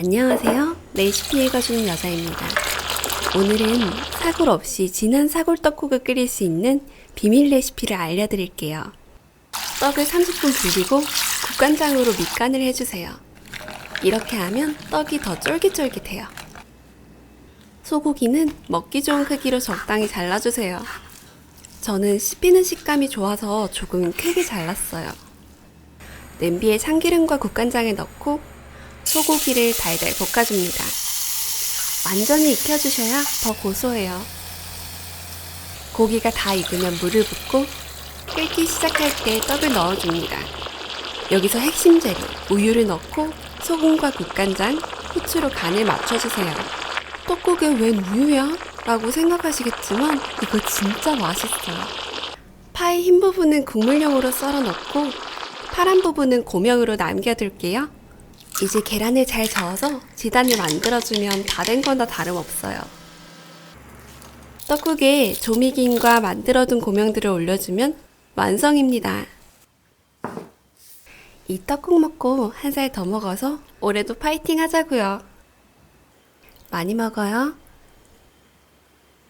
안녕하세요. 레시피 읽어주는 여자입니다. 오늘은 사골 없이 진한 사골 떡국을 끓일 수 있는 비밀 레시피를 알려드릴게요. 떡을 30분 불리고 국간장으로 밑간을 해주세요. 이렇게 하면 떡이 더 쫄깃쫄깃해요. 소고기는 먹기 좋은 크기로 적당히 잘라주세요. 저는 씹히는 식감이 좋아서 조금 크게 잘랐어요. 냄비에 참기름과 국간장을 넣고 소고기를 달달 볶아줍니다. 완전히 익혀주셔야 더 고소해요. 고기가 다 익으면 물을 붓고 끓기 시작할 때 떡을 넣어줍니다. 여기서 핵심 재료 우유를 넣고 소금과 국간장, 후추로 간을 맞춰주세요. 떡국에 웬 우유야? 라고 생각하시겠지만 이거 진짜 맛있어요. 파의 흰 부분은 국물용으로 썰어 넣고 파란 부분은 고명으로 남겨둘게요. 이제 계란을 잘 저어서 지단을 만들어주면 다 된 거나 다름없어요. 떡국에 조미김과 만들어둔 고명들을 올려주면 완성입니다. 이 떡국 먹고 한 살 더 먹어서 올해도 파이팅 하자고요. 많이 먹어요.